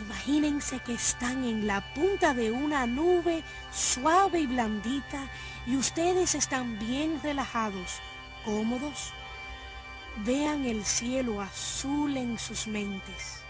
Imagínense que están en la punta de una nube suave y blandita y ustedes están bien relajados, cómodos. Vean el cielo azul en sus mentes.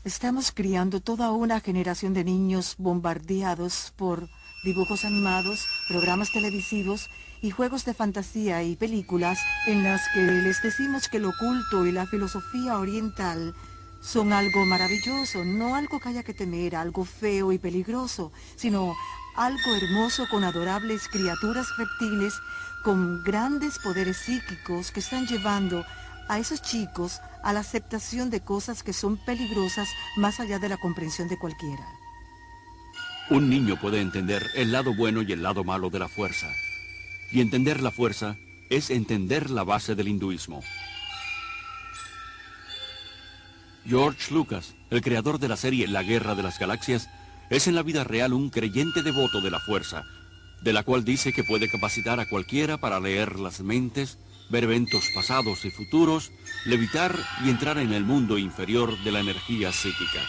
Estamos criando toda una generación de niños bombardeados por dibujos animados, programas televisivos y juegos de fantasía y películas en las que les decimos que lo oculto y la filosofía oriental son algo maravilloso, no algo que haya que temer, algo feo y peligroso, sino algo hermoso con adorables criaturas reptiles con grandes poderes psíquicos que están llevando a esos chicos a la aceptación de cosas que son peligrosas más allá de la comprensión de cualquiera. Un niño puede entender el lado bueno y el lado malo de la fuerza. Y entender la fuerza es entender la base del hinduismo. George Lucas, el creador de la serie La Guerra de las Galaxias, es en la vida real un creyente devoto de la fuerza, de la cual dice que puede capacitar a cualquiera para leer las mentes, ver eventos pasados y futuros, levitar y entrar en el mundo inferior de la energía psíquica.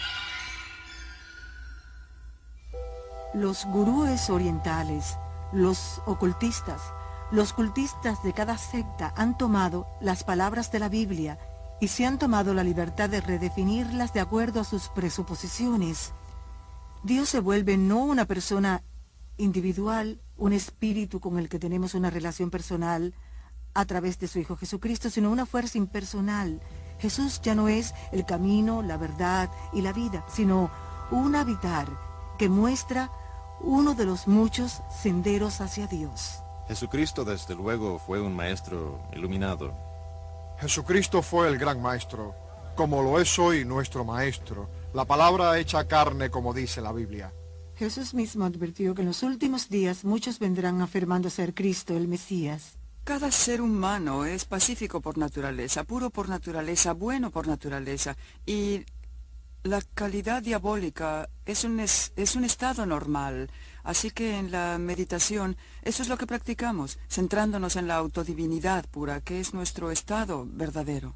Los gurúes orientales, los ocultistas, los cultistas de cada secta han tomado las palabras de la Biblia y se han tomado la libertad de redefinirlas de acuerdo a sus presuposiciones. Dios se vuelve no una persona individual, un espíritu con el que tenemos una relación personal a través de su Hijo Jesucristo, sino una fuerza impersonal. Jesús ya no es el camino, la verdad y la vida, sino un habitar que muestra uno de los muchos senderos hacia Dios. Jesucristo, desde luego, fue un maestro iluminado. Jesucristo fue el gran maestro, como lo es hoy nuestro maestro, la palabra hecha carne, como dice la Biblia. Jesús mismo advirtió que en los últimos días muchos vendrán afirmando ser Cristo, el Mesías. Cada ser humano es pacífico por naturaleza, puro por naturaleza, bueno por naturaleza, y la calidad diabólica es un estado normal. Así que en la meditación, eso es lo que practicamos, centrándonos en la autodivinidad pura, que es nuestro estado verdadero.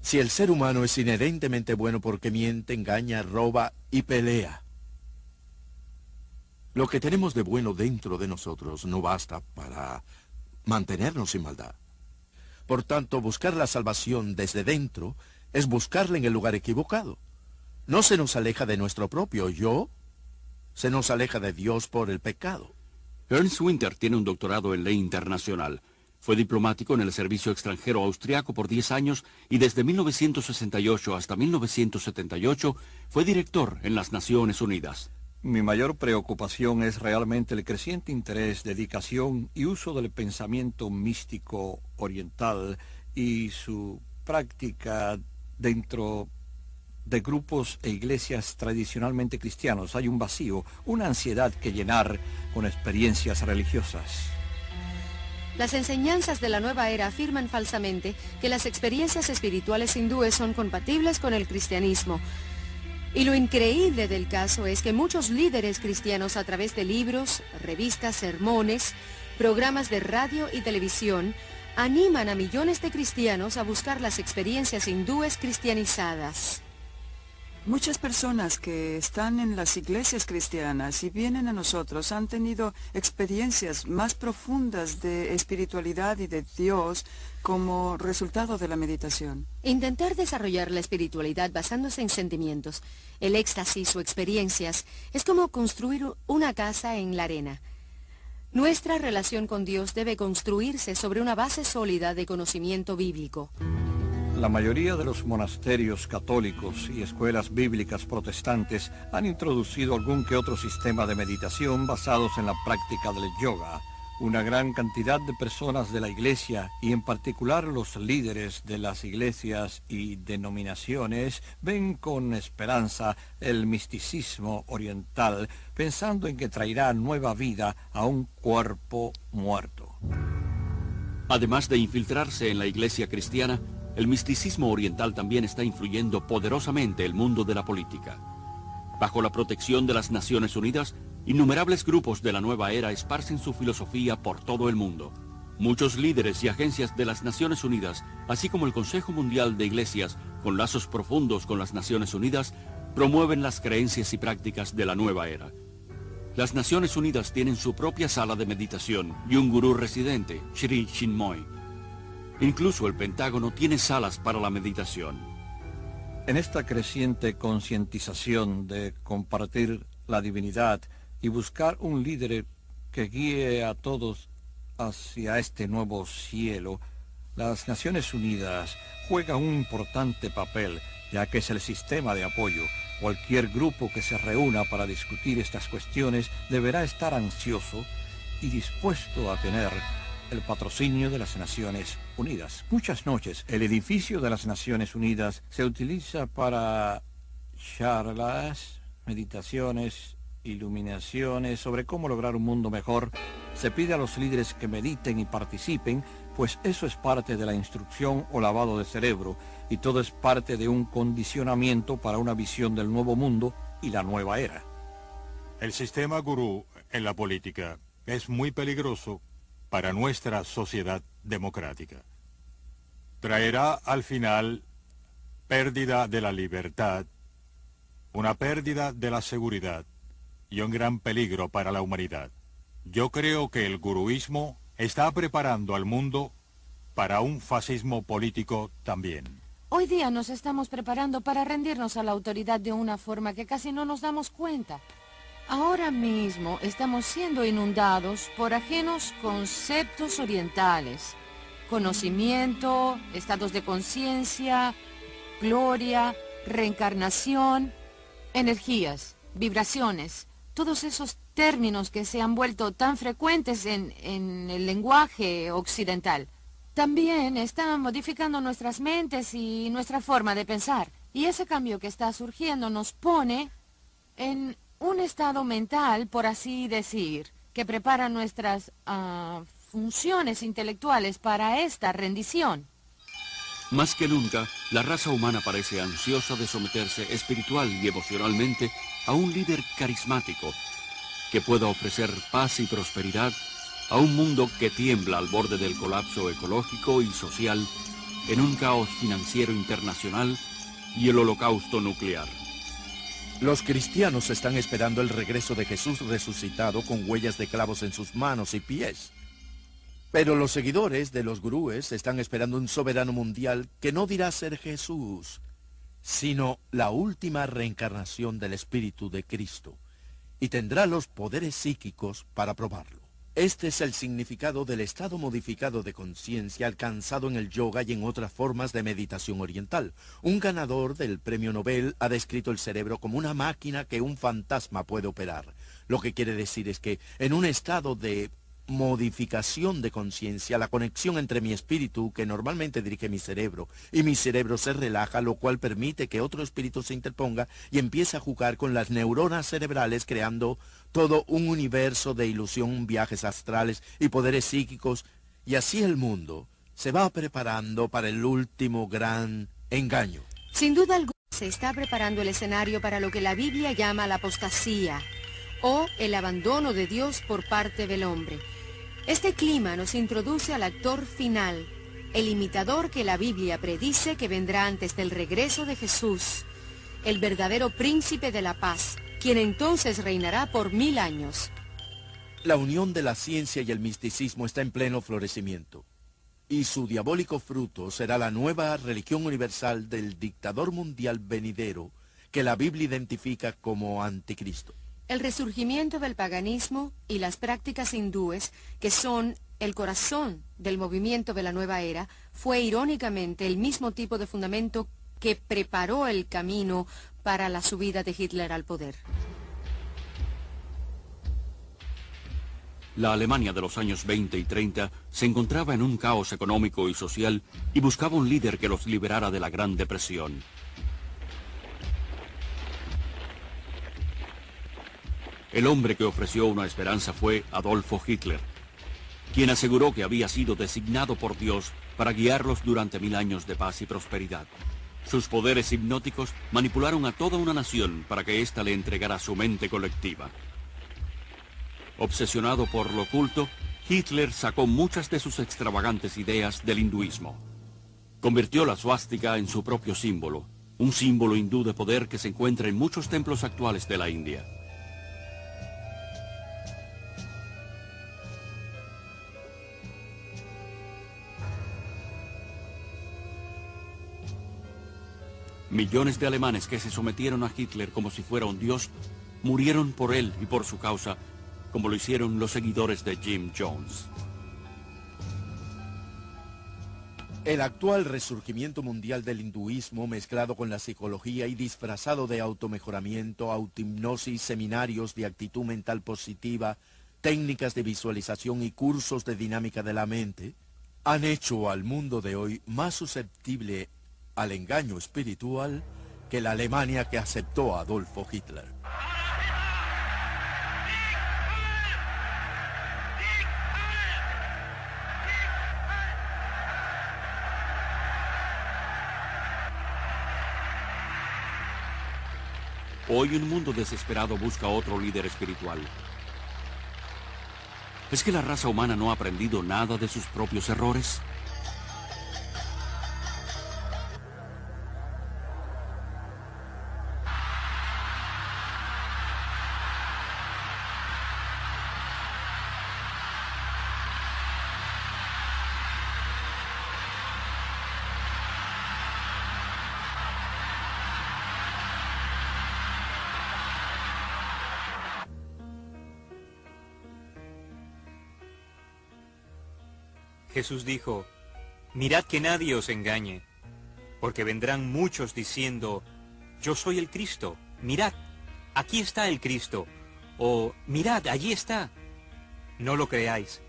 Si el ser humano es inherentemente bueno porque miente, engaña, roba y pelea, lo que tenemos de bueno dentro de nosotros no basta para mantenernos sin maldad. Por tanto, buscar la salvación desde dentro es buscarla en el lugar equivocado. No se nos aleja de nuestro propio yo, se nos aleja de Dios por el pecado. Ernst Winter tiene un doctorado en ley internacional. Fue diplomático en el servicio extranjero austriaco por 10 años y desde 1968 hasta 1978 fue director en las Naciones Unidas. Mi mayor preocupación es realmente el creciente interés, dedicación y uso del pensamiento místico oriental y su práctica dentro de grupos e iglesias tradicionalmente cristianos. Hay un vacío, una ansiedad que llenar con experiencias religiosas. Las enseñanzas de la nueva era afirman falsamente que las experiencias espirituales hindúes son compatibles con el cristianismo. Y lo increíble del caso es que muchos líderes cristianos a través de libros, revistas, sermones, programas de radio y televisión animan a millones de cristianos a buscar las experiencias hindúes cristianizadas. Muchas personas que están en las iglesias cristianas y vienen a nosotros han tenido experiencias más profundas de espiritualidad y de Dios como resultado de la meditación. Intentar desarrollar la espiritualidad basándose en sentimientos, el éxtasis o experiencias es como construir una casa en la arena. Nuestra relación con Dios debe construirse sobre una base sólida de conocimiento bíblico. La mayoría de los monasterios católicos y escuelas bíblicas protestantes han introducido algún que otro sistema de meditación basados en la práctica del yoga. Una gran cantidad de personas de la iglesia, y en particular los líderes de las iglesias y denominaciones, ven con esperanza el misticismo oriental, pensando en que traerá nueva vida a un cuerpo muerto. Además de infiltrarse en la iglesia cristiana, el misticismo oriental también está influyendo poderosamente el mundo de la política. Bajo la protección de las Naciones Unidas, innumerables grupos de la nueva era esparcen su filosofía por todo el mundo. Muchos líderes y agencias de las Naciones Unidas, así como el Consejo Mundial de Iglesias, con lazos profundos con las Naciones Unidas, promueven las creencias y prácticas de la nueva era. Las Naciones Unidas tienen su propia sala de meditación y un gurú residente, Sri Chinmoy. Incluso el Pentágono tiene salas para la meditación. En esta creciente concientización de compartir la divinidad y buscar un líder que guíe a todos hacia este nuevo cielo, las Naciones Unidas juegan un importante papel, ya que es el sistema de apoyo. Cualquier grupo que se reúna para discutir estas cuestiones deberá estar ansioso y dispuesto a tener el patrocinio de las Naciones Unidas. Muchas noches, el edificio de las Naciones Unidas se utiliza para charlas, meditaciones, iluminaciones sobre cómo lograr un mundo mejor. Se pide a los líderes que mediten y participen, pues eso es parte de la instrucción o lavado de cerebro, y todo es parte de un condicionamiento para una visión del nuevo mundo y la nueva era. El sistema gurú en la política es muy peligroso para nuestra sociedad democrática. Traerá al final pérdida de la libertad, una pérdida de la seguridad y un gran peligro para la humanidad. Yo creo que el guruismo está preparando al mundo para un fascismo político también. Hoy día nos estamos preparando para rendirnos a la autoridad de una forma que casi no nos damos cuenta. Ahora mismo estamos siendo inundados por ajenos conceptos orientales, conocimiento, estados de conciencia, gloria, reencarnación, energías, vibraciones, todos esos términos que se han vuelto tan frecuentes en el lenguaje occidental. También están modificando nuestras mentes y nuestra forma de pensar. Y ese cambio que está surgiendo nos pone en un estado mental, por así decir, que prepara nuestras funciones intelectuales para esta rendición. Más que nunca, la raza humana parece ansiosa de someterse espiritual y emocionalmente a un líder carismático que pueda ofrecer paz y prosperidad a un mundo que tiembla al borde del colapso ecológico y social, en un caos financiero internacional y el holocausto nuclear. Los cristianos están esperando el regreso de Jesús resucitado con huellas de clavos en sus manos y pies. Pero los seguidores de los gurúes están esperando un soberano mundial que no dirá ser Jesús, sino la última reencarnación del Espíritu de Cristo, y tendrá los poderes psíquicos para probarlo. Este es el significado del estado modificado de conciencia alcanzado en el yoga y en otras formas de meditación oriental. Un ganador del premio Nobel ha descrito el cerebro como una máquina que un fantasma puede operar. Lo que quiere decir es que en un estado de modificación de conciencia, la conexión entre mi espíritu, que normalmente dirige mi cerebro, y mi cerebro se relaja, lo cual permite que otro espíritu se interponga y empiece a jugar con las neuronas cerebrales, creando todo un universo de ilusión, viajes astrales y poderes psíquicos, y así el mundo se va preparando para el último gran engaño. Sin duda alguna se está preparando el escenario para lo que la Biblia llama la apostasía, o el abandono de Dios por parte del hombre. Este clima nos introduce al actor final, el imitador que la Biblia predice que vendrá antes del regreso de Jesús, el verdadero príncipe de la paz, quien entonces reinará por 1000 años. La unión de la ciencia y el misticismo está en pleno florecimiento, y su diabólico fruto será la nueva religión universal del dictador mundial venidero que la Biblia identifica como anticristo. El resurgimiento del paganismo y las prácticas hindúes, que son el corazón del movimiento de la nueva era, fue irónicamente el mismo tipo de fundamento que preparó el camino para la subida de Hitler al poder. La Alemania de los años 20 y 30 se encontraba en un caos económico y social y buscaba un líder que los liberara de la Gran Depresión. El hombre que ofreció una esperanza fue Adolfo Hitler, quien aseguró que había sido designado por Dios para guiarlos durante 1000 años de paz y prosperidad. Sus poderes hipnóticos manipularon a toda una nación para que ésta le entregara su mente colectiva. Obsesionado por lo oculto, Hitler sacó muchas de sus extravagantes ideas del hinduismo. Convirtió la suástica en su propio símbolo, un símbolo hindú de poder que se encuentra en muchos templos actuales de la India. Millones de alemanes que se sometieron a Hitler como si fuera un dios, murieron por él y por su causa, como lo hicieron los seguidores de Jim Jones. El actual resurgimiento mundial del hinduismo, mezclado con la psicología y disfrazado de automejoramiento, autohipnosis, seminarios de actitud mental positiva, técnicas de visualización y cursos de dinámica de la mente, han hecho al mundo de hoy más susceptible al engaño espiritual que la Alemania que aceptó a Adolfo Hitler. Hoy un mundo desesperado busca otro líder espiritual. ¿Es que la raza humana no ha aprendido nada de sus propios errores? Jesús dijo, mirad que nadie os engañe, porque vendrán muchos diciendo, yo soy el Cristo, mirad, aquí está el Cristo, o mirad, allí está. No lo creáis,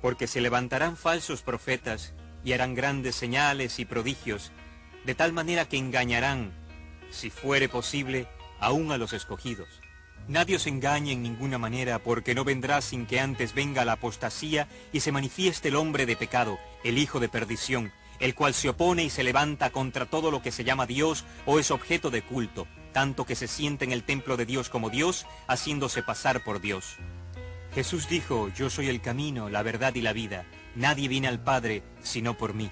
porque se levantarán falsos profetas y harán grandes señales y prodigios, de tal manera que engañarán, si fuere posible, aún a los escogidos. Nadie os engañe en ninguna manera, porque no vendrá sin que antes venga la apostasía y se manifieste el hombre de pecado, el hijo de perdición, el cual se opone y se levanta contra todo lo que se llama Dios o es objeto de culto, tanto que se siente en el templo de Dios como Dios, haciéndose pasar por Dios. Jesús dijo, yo soy el camino, la verdad y la vida. Nadie viene al Padre sino por mí.